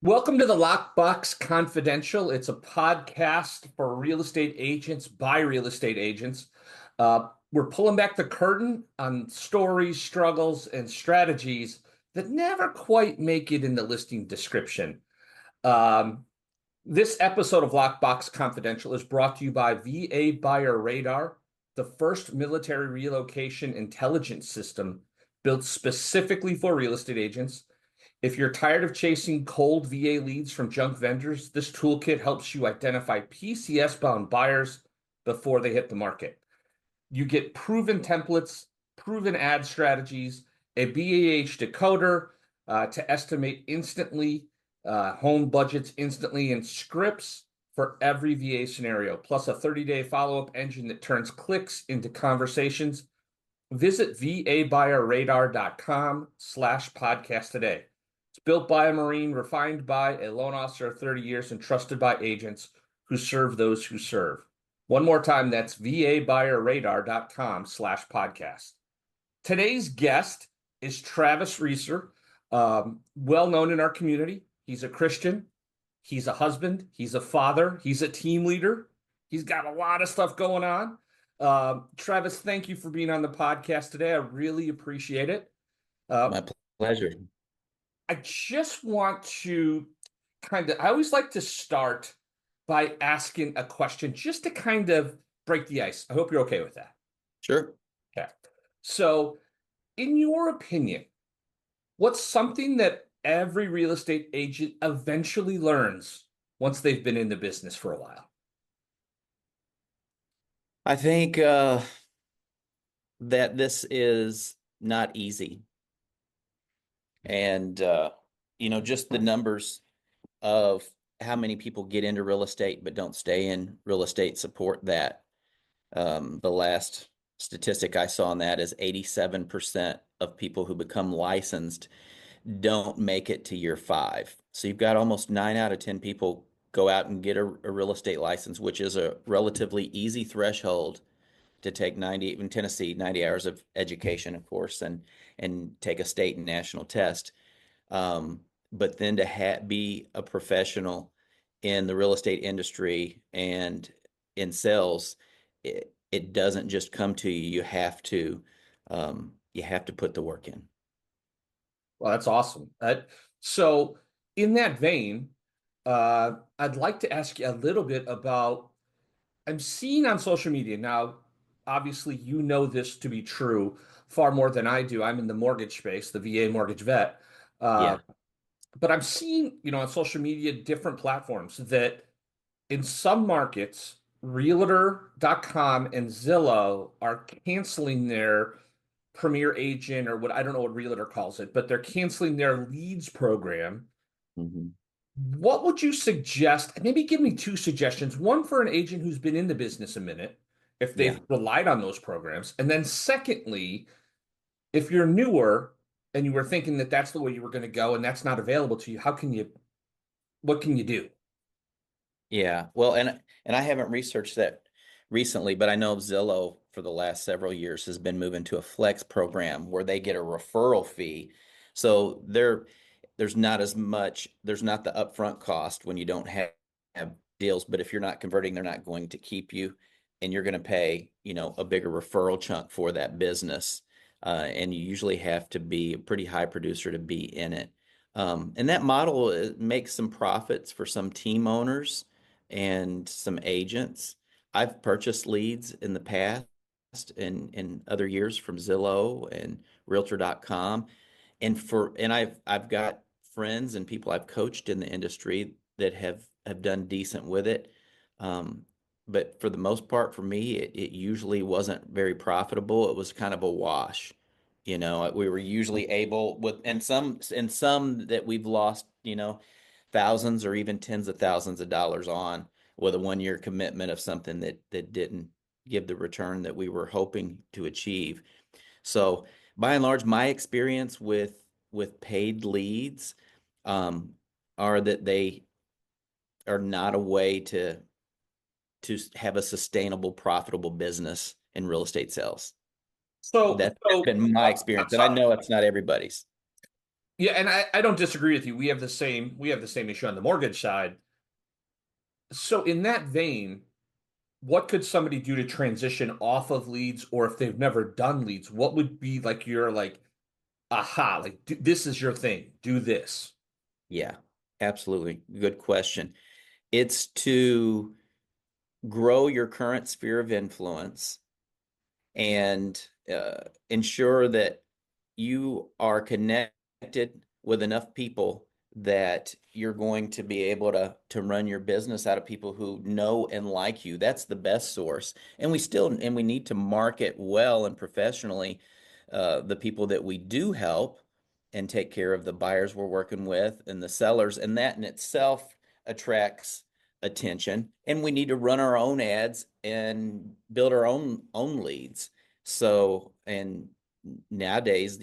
Welcome to the Lockbox Confidential. It's a podcast for real estate agents by real estate agents. We're pulling back the curtain on stories, struggles, and strategies that never quite make it in the listing description. Um, this episode of Lockbox Confidential is brought to you by VA Buyer Radar, the first military relocation intelligence system built specifically for real estate agents. If you're tired of chasing cold VA leads from junk vendors, this toolkit helps you identify PCS-bound buyers before they hit the market. You get proven templates, proven ad strategies, a BAH decoder to estimate instantly, home budgets instantly, and scripts for every VA scenario, plus a 30-day follow-up engine that turns clicks into conversations. Visit vabuyerradar.com/podcast today. It's built by a Marine, refined by a loan officer of 30 years, and trusted by agents who serve those who serve. One more time, that's vabuyerradar.com/podcast. Today's guest is Travis Reeser, well known in our community. He's a Christian. He's a husband. He's a father. He's a team leader. He's got a lot of stuff going on. Travis, thank you for being on the podcast today. I really appreciate it. My pleasure. I just want to I always like to start by asking a question just to kind of break the ice. I hope you're okay with that. Sure. Okay. So, in your opinion, what's something that every real estate agent eventually learns once they've been in the business for a while? I think that this is not easy. And, just the numbers of how many people get into real estate but don't stay in real estate support that. The last statistic I saw on that is 87% of people who become licensed don't make it to year 5. So you've got almost 9 out of 10 people go out and get a real estate license, which is a relatively easy threshold to take 90 in Tennessee, 90 hours of education, of course, and take a state and national test. But then to be a professional in the real estate industry and in sales, it doesn't just come to you. You have to put the work in. Well, that's awesome. So, in that vein, I'd like to ask you a little bit about. I'm seeing on social media now. Obviously, you know this to be true far more than I do. I'm in the mortgage space, the VA mortgage vet. Uh, Yeah. but I'm seeing, on social media, different platforms that in some markets, Realtor.com and Zillow are canceling their Premier Agent, or what, I don't know what Realtor calls it, but they're canceling their leads program. Mhm. What would you suggest? Maybe give me two suggestions. One for an agent who's been in the business a minute, if Yeah. they've relied on those programs. And then secondly, if you're newer and you were thinking that that's the way you were going to go and that's not available to you, what can you do? Yeah. Well, and I haven't researched that recently, but I know Zillow for the last several years has been moving to a flex program where they get a referral fee. So there's not the upfront cost when you don't have deals, but if you're not converting, they're not going to keep you, and you're going to pay, a bigger referral chunk for that business. And you usually have to be a pretty high producer to be in it. And that model makes some profits for some team owners and some agents. I've purchased leads in the past in other years from Zillow and Realtor.com. And I've got friends and people I've coached in the industry that have done decent with it. But for the most part, for me, it usually wasn't very profitable. It was kind of a wash. We were usually able and some that we've lost, thousands or even tens of thousands of dollars on with a 1 year commitment of something that didn't give the return that we were hoping to achieve. So by and large, my experience with paid leads um, are that they are not a way to have a sustainable, profitable business in real estate sales. So, That's so been my I'm experience, and I sorry. know it's not everybody's. Yeah, and I don't disagree with you. We have the same issue on the mortgage side. So in that vein, what could somebody do to transition off of leads, or if they've never done leads, what would be like your like aha, like this is your thing, do this. Yeah, absolutely. Good question. It's to grow your current sphere of influence and ensure that you are connected with enough people that you're going to be able to run your business out of people who know and like you. That's the best source. And we need to market well and professionally the people that we do help and take care of the buyers we're working with and the sellers. And that in itself attracts attention. And we need to run our own ads and build our own leads. So, and nowadays,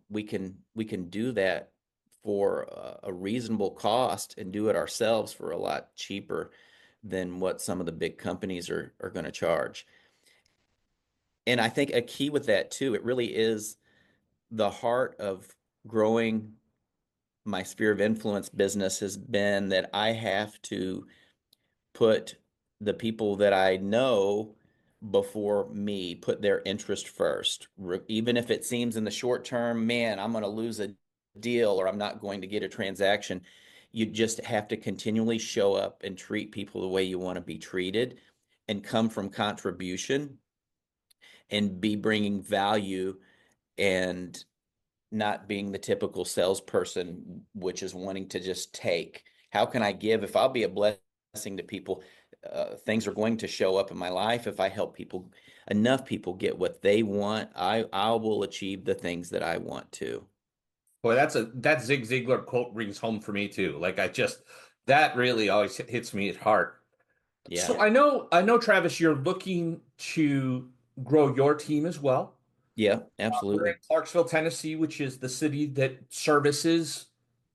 we can do that for a reasonable cost and do it ourselves for a lot cheaper than what some of the big companies are going to charge. And I think a key with that too, it really is the heart of growing my sphere of influence business has been that I have to put the people that I know before me, put their interest first. Even if it seems in the short term, man, I'm going to lose a deal or I'm not going to get a transaction. You just have to continually show up and treat people the way you want to be treated and come from contribution and be bringing value and not being the typical salesperson, which is wanting to just take. How can I give? If I'll be a blessing to people, things are going to show up in my life. If I help people, enough people get what they want, I will achieve the things that I want to. Boy, that Zig Ziglar quote rings home for me too. Like that really always hits me at heart. Yeah, So I know Travis, you're looking to grow your team as well. yeah, We're in absolutely. Clarksville, Tennessee, which is the city that services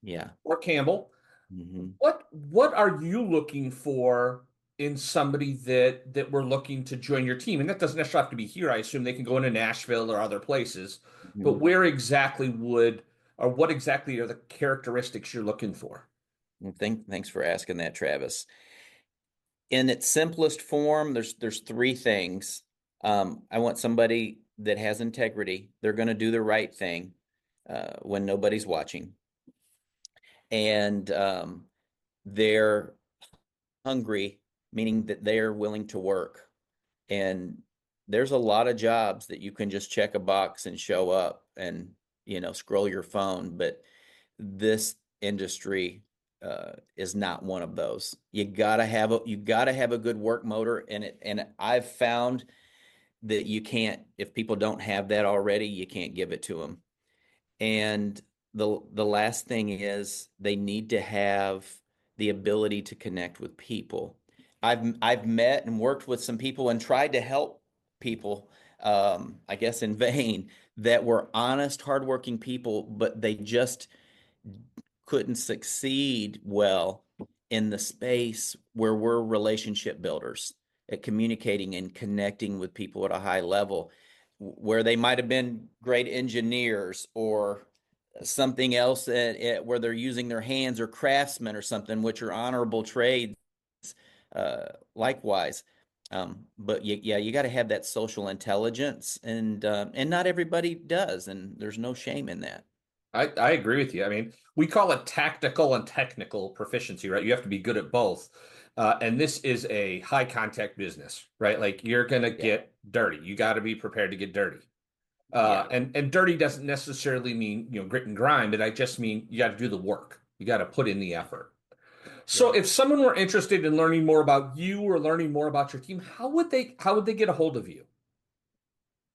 Yeah. Fort Campbell. Hmm. What are you looking for in somebody that we're looking to join your team? And that doesn't necessarily have to be here. I assume they can go into Nashville or other places. But Hmm. where exactly would or what exactly are the characteristics you're looking for? Thanks for asking that, Travis. In its simplest form, there's three things. I want somebody that has integrity. They're going to do the right thing when nobody's watching, and they're hungry, meaning that they're willing to work. And there's a lot of jobs that you can just check a box and show up and scroll your phone, but this industry is not one of those. You gotta have a good work motor, and I've found that you can't, if people don't have that already, you can't give it to them. And the last thing is they need to have the ability to connect with people. I've met and worked with some people and tried to help people, I guess in vain, that were honest, hardworking people, but they just couldn't succeed well in the space where we're relationship builders at communicating and connecting with people at a high level, where they might have been great engineers or something else where they're using their hands or craftsmen or something, which are honorable trades, likewise. But yeah, you got to have that social intelligence, and not everybody does, and there's no shame in that. I agree with you. I mean, we call it tactical and technical proficiency, right? You have to be good at both. And this is a high contact business, right? Like you're gonna Yeah, get dirty. You got to be prepared to get dirty. yeah, And dirty doesn't necessarily mean, grit and grind, but I just mean you got to do the work. You got to put in the effort. So yeah. if someone were interested in learning more about you or learning more about your team, how would they get a hold of you?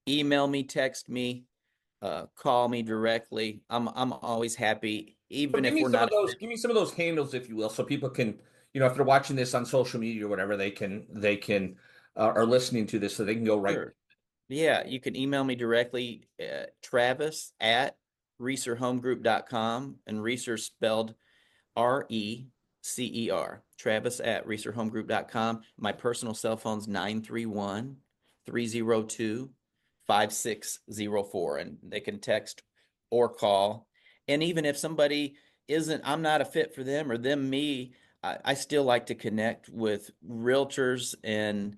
Email me, text me, call me directly. I'm always happy, So even if we're not. give me some of those handles, if you will, so people can, if they're watching this on social media or whatever, they can are listening to this so they can go right. Sure. Yeah, you can email me directly, Travis at reeserhomegroup.com, and Reeser spelled RECER. Travis at reeserhomegroup.com. My personal cell phone's 931-302-5604, and they can text or call. And even if somebody isn't, I'm not a fit for them or them me, I still like to connect with realtors and,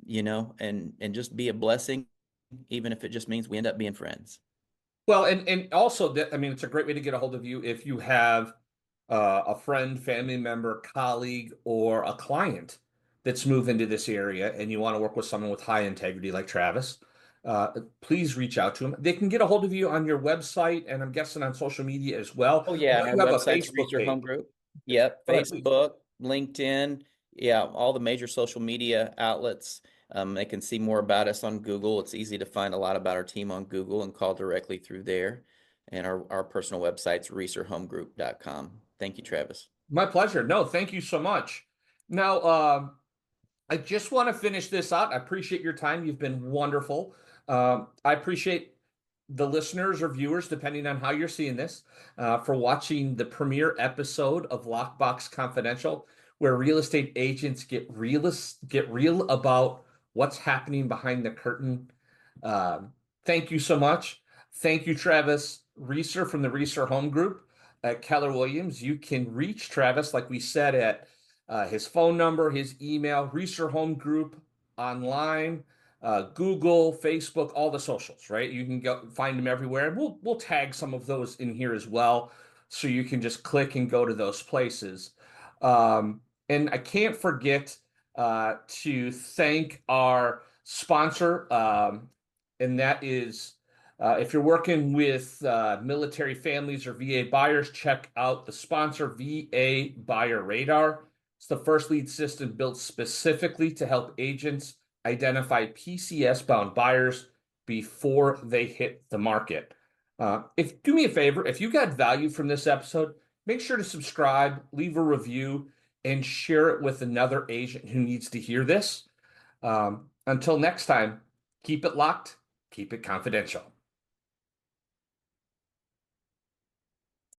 and just be a blessing, even if it just means we end up being friends. Well, and also that, I mean, it's a great way to get a hold of you if you have a friend, family member, colleague, or a client that's moved into this area and you want to work with someone with high integrity like Travis. Please reach out to them. They can get a hold of you on your website and I'm guessing on social media as well. Oh I yeah, know and our you have a website's Facebook Research page. Home Group. Yep, Go ahead, please. Facebook, LinkedIn, yeah, all the major social media outlets. They can see more about us on Google. It's easy to find a lot about our team on Google and call directly through there. And our personal website's researchhomegroup.com. Thank you, Travis. My pleasure. No, thank you so much. Now, I just want to finish this out. I appreciate your time. You've been wonderful. I appreciate the listeners or viewers, depending on how you're seeing this, for watching the premiere episode of Lockbox Confidential, where real estate agents get real about what's happening behind the curtain. Thank you so much. Thank you, Travis Reeser from the Reeser Home Group at Keller Williams. You can reach Travis, like we said, at his phone number, his email, Reeser Home Group online, Google, Facebook, all the socials, right? You can go find them everywhere. And we'll tag some of those in here as well. So you can just click and go to those places. And I can't forget to thank our sponsor, and that is if you're working with military families or VA buyers, check out the sponsor, VA Buyer Radar. It's the first lead system built specifically to help agents identify PCS bound buyers before they hit the market. If do me a favor, if you got value from this episode, make sure to subscribe, leave a review, and share it with another agent who needs to hear this. Until next time, keep it locked, keep it confidential.